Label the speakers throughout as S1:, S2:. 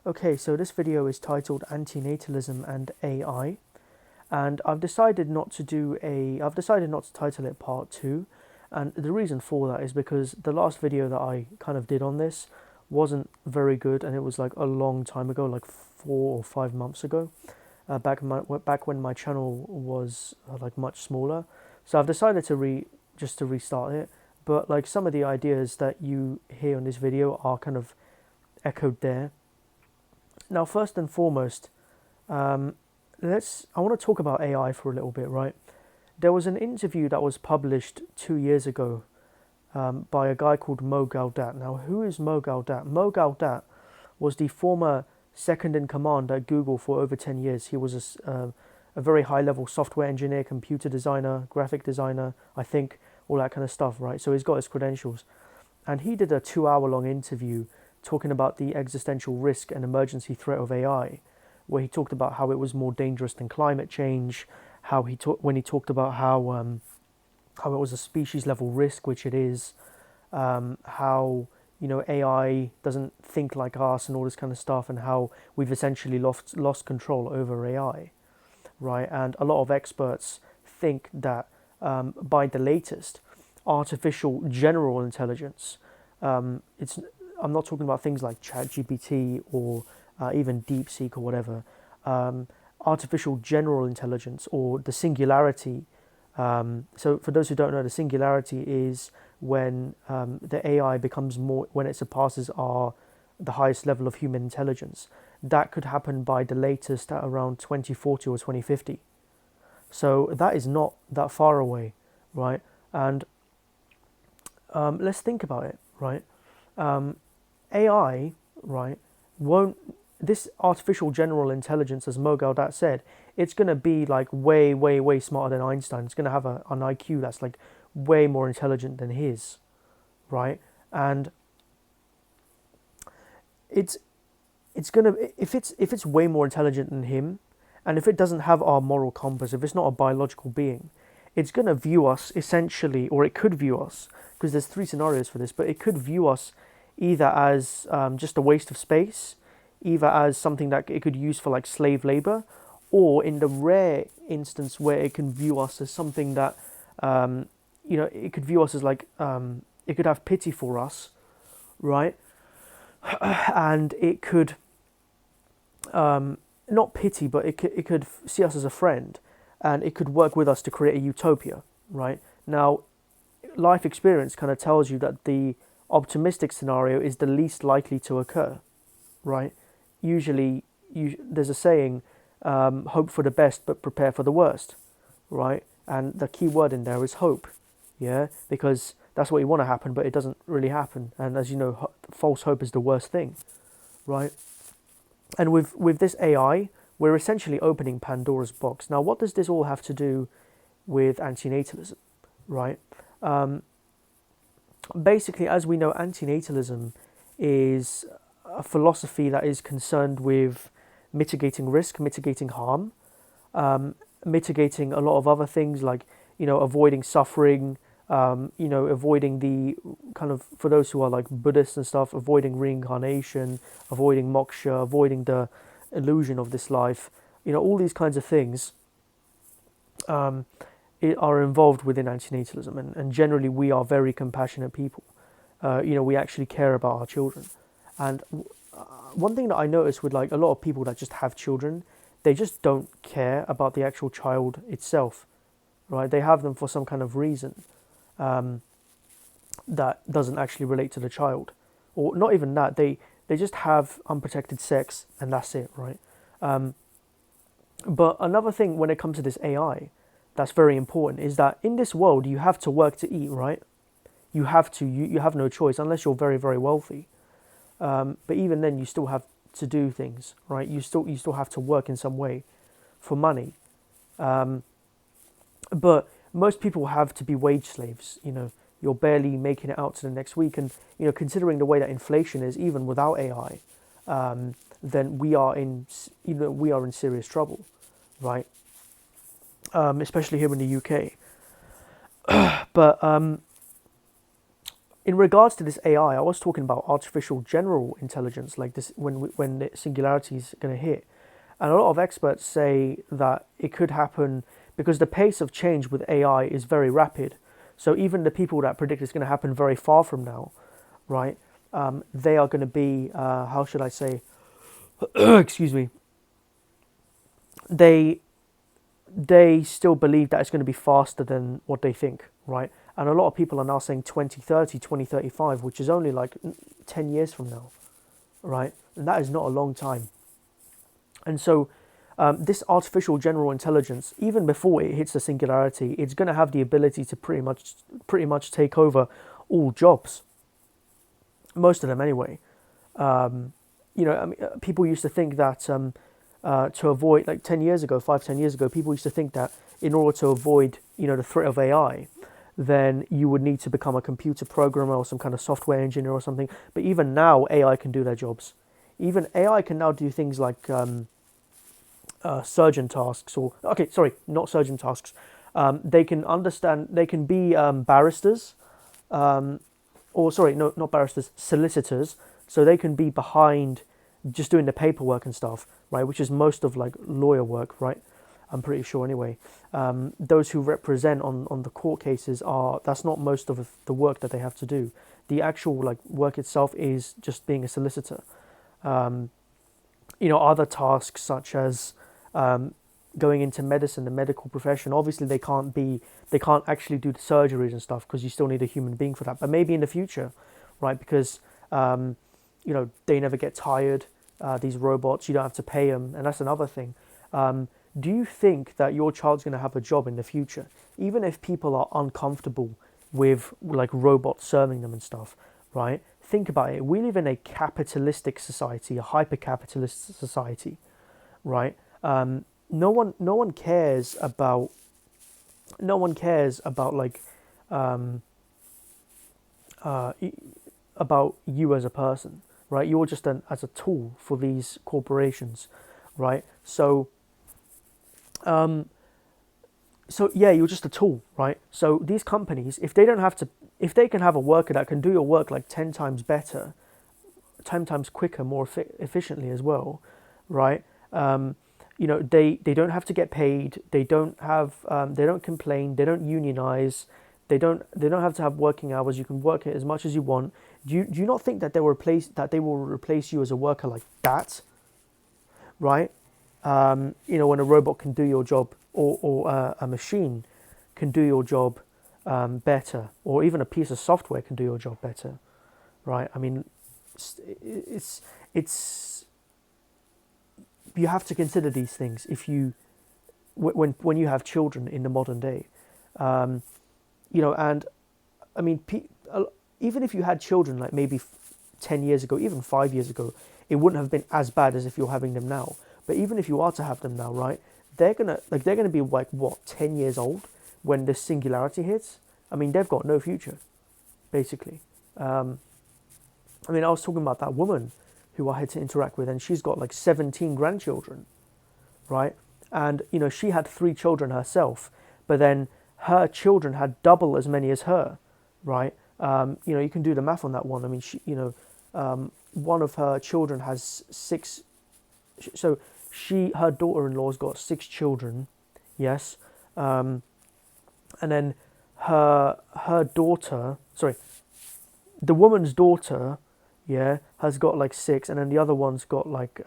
S1: Okay, so this video is titled Antinatalism and AI, and I've decided not to title it part 2, and the reason for that is because the last video that I kind of did on this wasn't very good, and it was like a long time ago, like 4 or 5 months ago, back when my channel was like much smaller. So I've decided to restart it, but like some of the ideas that you hear in this video are kind of echoed there. Now, first and foremost, I want to talk about AI for a little bit, right? There was an interview that was published 2 years ago by a guy called Mo Gaudat. Now, who is Mo Gaudat? Mo Gaudat was the former second in command at Google for over 10 years. He was a very high-level software engineer, computer designer, graphic designer, I think, all that kind of stuff, right? So he's got his credentials. And he did a 2-hour-long interview talking about the existential risk and emergency threat of AI, where he talked about how it was more dangerous than climate change, when he talked about how it was a species level risk, which it is, how AI doesn't think like us and all this kind of stuff, and how we've essentially lost control over AI, right? And a lot of experts think that by the latest artificial general intelligence, I'm not talking about things like ChatGPT or even DeepSeek or whatever. Artificial general intelligence or the singularity. So for those who don't know, the singularity is when the AI becomes when it surpasses the highest level of human intelligence. That could happen by the latest at around 2040 or 2050. So that is not that far away, right? And let's think about it, right? AI, right, this artificial general intelligence, as Mo Gaudat said, it's going to be like way, way, way smarter than Einstein. It's going to have an IQ that's like way more intelligent than his, right? And it's going to, if it's way more intelligent than him, and if it doesn't have our moral compass, if it's not a biological being, it's going to view us essentially, or it could view us, because there's 3 scenarios for this, but it could view us either as just a waste of space, either as something that it could use for like slave labor, or in the rare instance where it can view us as something that, it could view us as like, it could have pity for us, right? And it could, not pity, but it could see us as a friend, and it could work with us to create a utopia, right? Now, life experience kind of tells you that the optimistic scenario is the least likely to occur, right? Usually, there's a saying, hope for the best but prepare for the worst, right? And the key word in there is hope, yeah? Because that's what you want to happen, but it doesn't really happen. And as you know, false hope is the worst thing, right? And with this AI, we're essentially opening Pandora's box. Now, what does this all have to do with antinatalism, right? Basically, as we know, antinatalism is a philosophy that is concerned with mitigating risk, mitigating harm, mitigating a lot of other things like, avoiding suffering, avoiding the kind of, for those who are like Buddhists and stuff, avoiding reincarnation, avoiding moksha, avoiding the illusion of this life, all these kinds of things are involved within antinatalism, and generally we are very compassionate people. We actually care about our children. And one thing that I notice with like a lot of people that just have children, they just don't care about the actual child itself, right? They have them for some kind of reason that doesn't actually relate to the child, or not even that. They just have unprotected sex, and that's it, right? But another thing when it comes to this AI that's very important is that in this world you have to work to eat, right? You have to. You have no choice unless you're very, very wealthy. But even then, you still have to do things, right? You still have to work in some way for money. But most people have to be wage slaves. You're barely making it out to the next week, and considering the way that inflation is, even without AI, then we are in serious trouble, right? Especially here in the UK. But in regards to this AI, I was talking about artificial general intelligence, like this when the singularity is going to hit, and a lot of experts say that it could happen because the pace of change with AI is very rapid. So even the people that predict it's going to happen very far from now, right? They are going to be how should I say? Excuse me. They they still believe that it's going to be faster than what they think, right? And a lot of people are now saying 2030, 2035, which is only like 10 years from now, right? And that is not a long time. And so this artificial general intelligence, even before it hits the singularity, it's going to have the ability to pretty much take over all jobs, most of them anyway. I mean, people used to think that to avoid, like 10 years ago, 5, 10 years ago, people used to think that in order to avoid, the threat of AI, then you would need to become a computer programmer or some kind of software engineer or something. But even now, AI can do their jobs. Even AI can now do things like surgeon tasks, or okay, sorry, not surgeon tasks. They can be barristers, or sorry, no, not barristers, solicitors. So they can be behind just doing the paperwork and stuff, right? Which is most of like lawyer work, right? I'm pretty sure anyway. Those who represent on the court cases that's not most of the work that they have to do. The actual like work itself is just being a solicitor. Other tasks such as going into medicine, the medical profession. Obviously, they can't actually do the surgeries and stuff because you still need a human being for that. But maybe in the future, right? Because they never get tired. These robots, you don't have to pay them, and that's another thing. Do you think that your child's going to have a job in the future, even if people are uncomfortable with like robots serving them and stuff, right? Think about it. We live in a capitalistic society, a hyper-capitalist society, right? No one cares about like about you as a person, right? You're just as a tool for these corporations, right? So yeah, you're just a tool, right? So these companies, if they can have a worker that can do your work like 10 times better, 10 times quicker, more efficiently as well, right? They don't have to get paid. They don't complain. They don't unionize. They don't have to have working hours. You can work it as much as you want. Do you not think that they will replace you as a worker like that, right? When a robot can do your job, or a machine can do your job better, or even a piece of software can do your job better, right? I mean, it's you have to consider these things when you have children in the modern day, and I mean, even if you had children like maybe 10 years ago, even 5 years ago, it wouldn't have been as bad as if you're having them now. But even if you are to have them now, right, they're gonna be like what, 10 years old when the singularity hits. I mean, they've got no future, basically. I mean, I was talking about that woman who I had to interact with, and she's got like 17 grandchildren, right? And she had 3 children herself, but then her children had double as many as her, right? You can do the math on that one. I mean, one of her children has 6. So her daughter-in-law's got 6 children, yes, and then her daughter, sorry, the woman's daughter, yeah, has got like 6, and then the other one's got like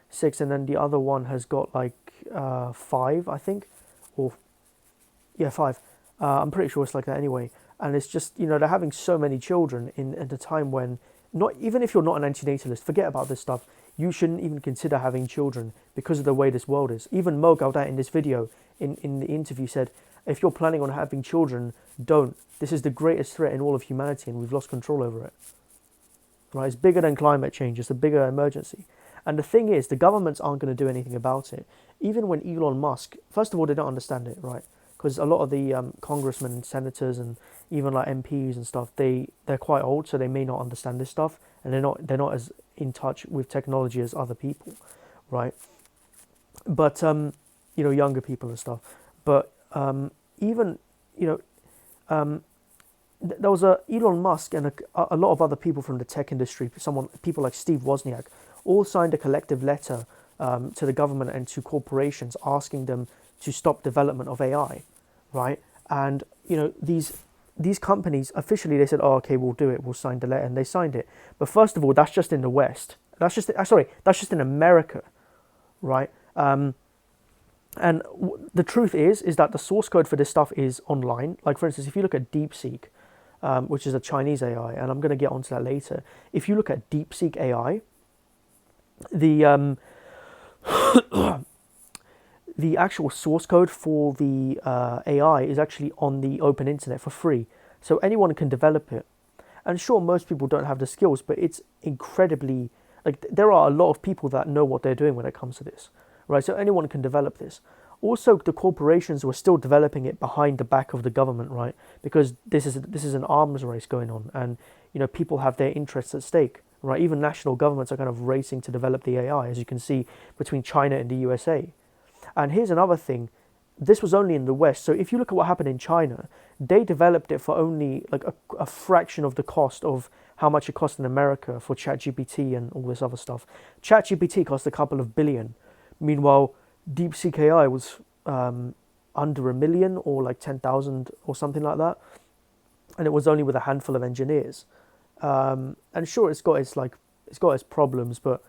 S1: 6, and then the other one has got like 5, I think, or yeah, 5. I'm pretty sure it's like that anyway. And it's just they're having so many children at a time when, not even if you're not an antinatalist, forget about this stuff. You shouldn't even consider having children because of the way this world is. Even Mo Gaudat in this video, in the interview, said, if you're planning on having children, don't. This is the greatest threat in all of humanity, and we've lost control over it. Right? It's bigger than climate change. It's a bigger emergency. And the thing is, the governments aren't going to do anything about it. Even when Elon Musk, first of all, they don't understand it, right? Because a lot of the congressmen and senators and even like MPs and stuff, they're quite old, so they may not understand this stuff, and they're not as in touch with technology as other people, right? But younger people and stuff. But even there was a Elon Musk and a lot of other people from the tech industry, people like Steve Wozniak, all signed a collective letter to the government and to corporations asking them to stop development of AI, right? And these companies officially they said, oh, okay, we'll do it, we'll sign the letter, and they signed it. But first of all, that's just in the West. That's just in America, right? And the truth is that the source code for this stuff is online. Like, for instance, if you look at DeepSeek, which is a Chinese AI, and I'm going to get onto that later. If you look at DeepSeek AI, the the actual source code for the AI is actually on the open internet for free, so anyone can develop it. And sure, most people don't have the skills, but it's incredibly like there are a lot of people that know what they're doing when it comes to this, right? So anyone can develop this. Also, the corporations were still developing it behind the back of the government, right? Because this is an arms race going on, and people have their interests at stake, right? Even national governments are kind of racing to develop the AI, as you can see between China and the USA. And here's another thing: this was only in the West. So if you look at what happened in China, they developed it for only like a fraction of the cost of how much it cost in America for ChatGPT and all this other stuff. ChatGPT cost a couple of billion. Meanwhile, DeepSeek AI was under $1 million or like 10,000 or something like that, and it was only with a handful of engineers. And sure, it's got its problems, but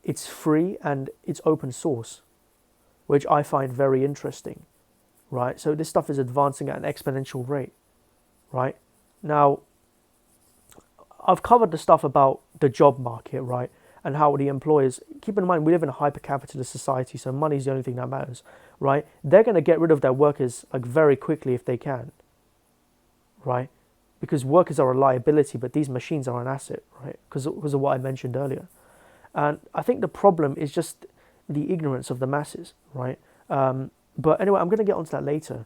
S1: it's free and it's open source, which I find very interesting, right? So this stuff is advancing at an exponential rate, right? Now, I've covered the stuff about the job market, right? And how the employers, keep in mind, we live in a hyper-capitalist society, so money is the only thing that matters, right? They're going to get rid of their workers like very quickly if they can, right? Because workers are a liability, but these machines are an asset, right? Because of what I mentioned earlier. And I think the problem is just the ignorance of the masses, right? But anyway, I'm going to get onto that later.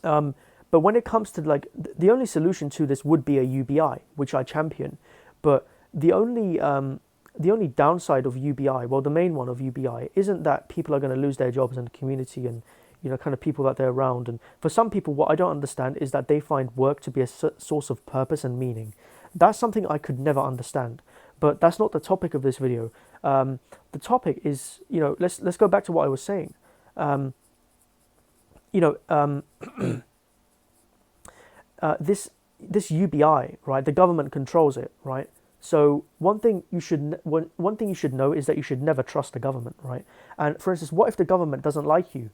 S1: But when it comes to like, the only solution to this would be a UBI, which I champion. But the only downside of UBI, well, the main one of UBI, isn't that people are going to lose their jobs in the community and kind of people that they're around. And for some people, what I don't understand is that they find work to be a source of purpose and meaning. That's something I could never understand. But that's not the topic of this video. The topic is, let's go back to what I was saying. This UBI, right? The government controls it, right? So one thing you should know is that you should never trust the government, right? And for instance, what if the government doesn't like you?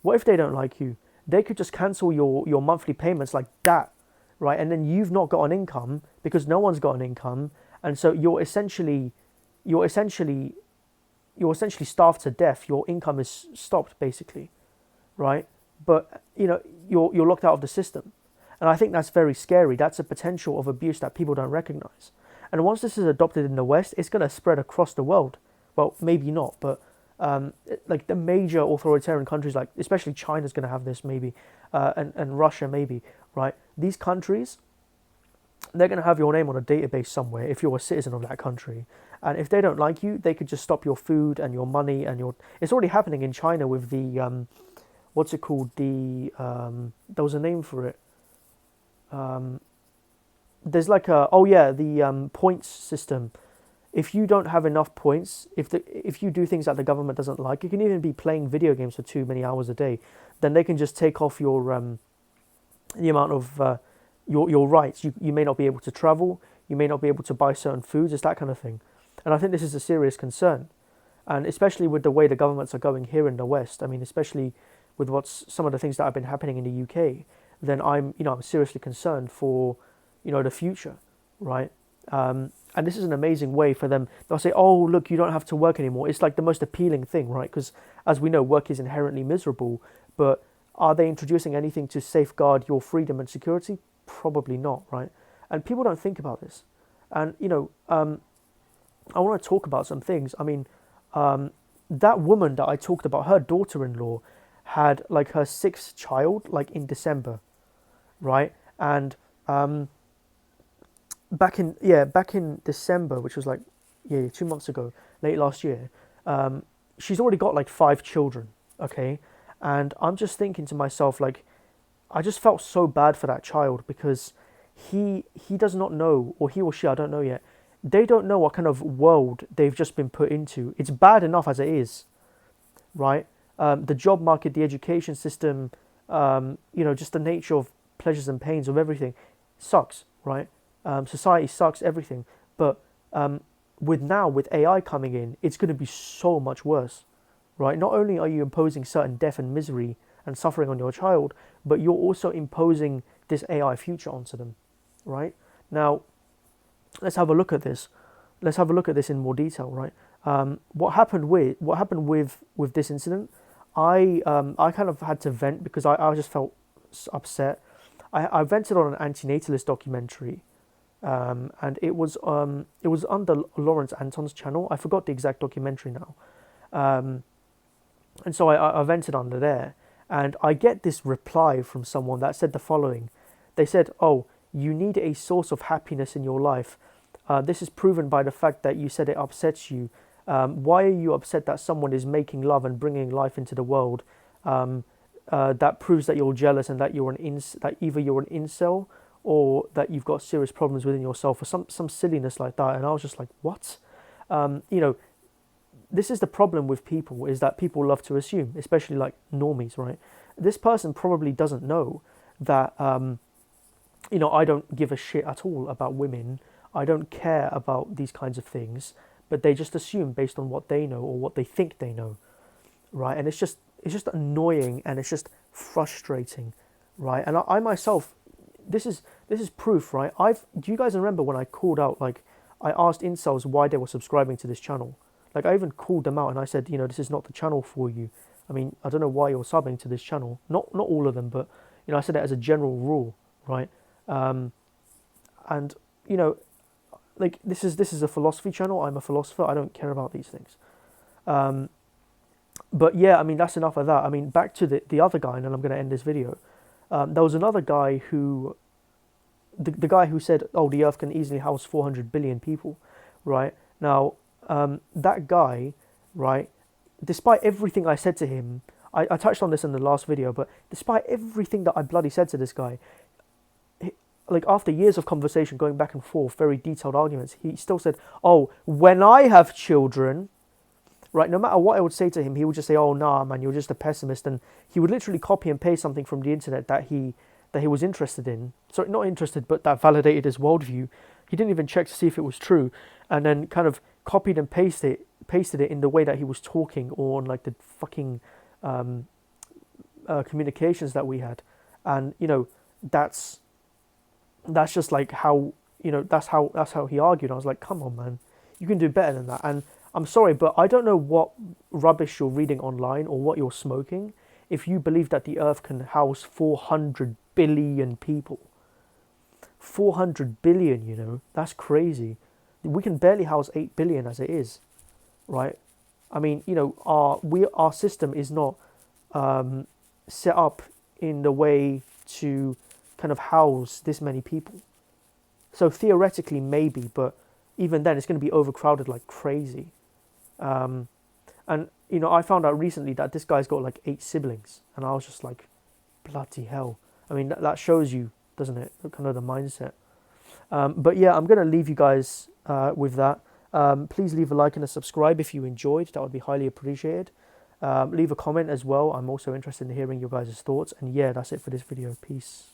S1: What if they don't like you? They could just cancel your monthly payments like that, right? And then you've not got an income because no one's got an income, and so you're essentially starved to death. Your income is stopped basically, right? But you're locked out of the system, and I think that's very scary. That's a potential of abuse that people don't recognize. And once this is adopted in the West, it's going to spread across the world. Well, maybe not, but like the major authoritarian countries, like especially China's going to have this maybe, and Russia maybe, right? These countries, they're going to have your name on a database somewhere if you're a citizen of that country. And if they don't like you, they could just stop your food and your money and your... It's already happening in China with the, what's it called? There was a name for it. There's like the points system. If you don't have enough points, if you do things that the government doesn't like, you can even be playing video games for too many hours a day, then they can just take off your the amount of your rights. You may not be able to travel, you may not be able to buy certain foods, it's that kind of thing. And I think this is a serious concern, and especially with the way the governments are going here in the West. I mean, especially with some of the things that have been happening in the UK, then I'm seriously concerned for the future, right? And this is an amazing way for them. They'll say, oh, look, you don't have to work anymore. It's like the most appealing thing, right? Because as we know, work is inherently miserable. But are they introducing anything to safeguard your freedom and security? Probably not, right? And people don't think about this. And, I want to talk about some things. I mean, that woman that I talked about, her daughter-in-law had like her 6th child, like in December, right? And back in December, which was like 2 months ago, late last year, she's already got like 5 children, okay? And I'm just thinking to myself, like, I just felt so bad for that child because he does not know, or he or she, I don't know yet. They don't know what kind of world they've just been put into. It's bad enough as it is, right? The job market, the education system, just the nature of pleasures and pains of everything sucks, right? Society sucks, everything. But with AI coming in, it's going to be so much worse, right? Not only are you imposing certain death and misery and suffering on your child, but you're also imposing this AI future onto them, right? Now, let's have a look at this. Let's have a look at this in more detail, right? What happened with this incident? I kind of had to vent because I just felt upset. I vented on an antinatalist documentary, and it was under Lawrence Anton's channel. I forgot the exact documentary now, and so I vented under there, and I get this reply from someone that said the following. They said, "Oh, you need a source of happiness in your life. This is proven by the fact that you said it upsets you. Why are you upset that someone is making love and bringing life into the world? That proves that you're jealous and that that either you're an incel or that you've got serious problems within yourself, or some silliness like that." And I was just like, "What?" You know, this is the problem with people, is that people love to assume, especially like normies, right? This person probably doesn't know that I don't give a shit at all about women. I don't care about these kinds of things, but they just assume based on what they know or what they think they know, right? And it's just annoying, and it's just frustrating, right? And I myself, this is proof, right? Do you guys remember when I called out, like, I asked incels why they were subscribing to this channel? Like, I even called them out and I said, this is not the channel for you. I mean, I don't know why you're subbing to this channel. Not all of them, but I said it as a general rule, right? And like, this is a philosophy channel. I'm a philosopher. I don't care about these things. But yeah, I mean, that's enough of that. I mean, back to the other guy, and then I'm going to end this video. There was another guy who, the guy who said, "Oh, the Earth can easily house 400 billion people," right? Now, that guy, right? Despite everything I said to him, I touched on this in the last video, but despite everything that I bloody said to this guy, like, after years of conversation, going back and forth, very detailed arguments, he still said, "Oh, when I have children," right? No matter what I would say to him, he would just say, "Oh, nah, man, you're just a pessimist," and he would literally copy and paste something from the internet that he was interested in. Sorry, not interested, but that validated his worldview. He didn't even check to see if it was true, and then kind of copied and pasted it in the way that he was talking, or on like the fucking communications that we had, and that's just like how that's how he argued. I was like, come on, man, you can do better than that. And I'm sorry, but I don't know what rubbish you're reading online or what you're smoking if you believe that the Earth can house 400 billion people. 400 billion, that's crazy. We can barely house 8 billion as it is, right? I mean, our system is not set up in the way to kind of house this many people. So theoretically, maybe, but even then, it's going to be overcrowded like crazy. And I found out recently that this guy's got like 8 siblings, and I was just like, bloody hell. I mean, that shows you, doesn't it, kind of the mindset. But yeah, I'm going to leave you guys with that. Please leave a like and a subscribe if you enjoyed. That would be highly appreciated. Leave a comment as well. I'm also interested in hearing your guys' thoughts. And yeah, that's it for this video. Peace.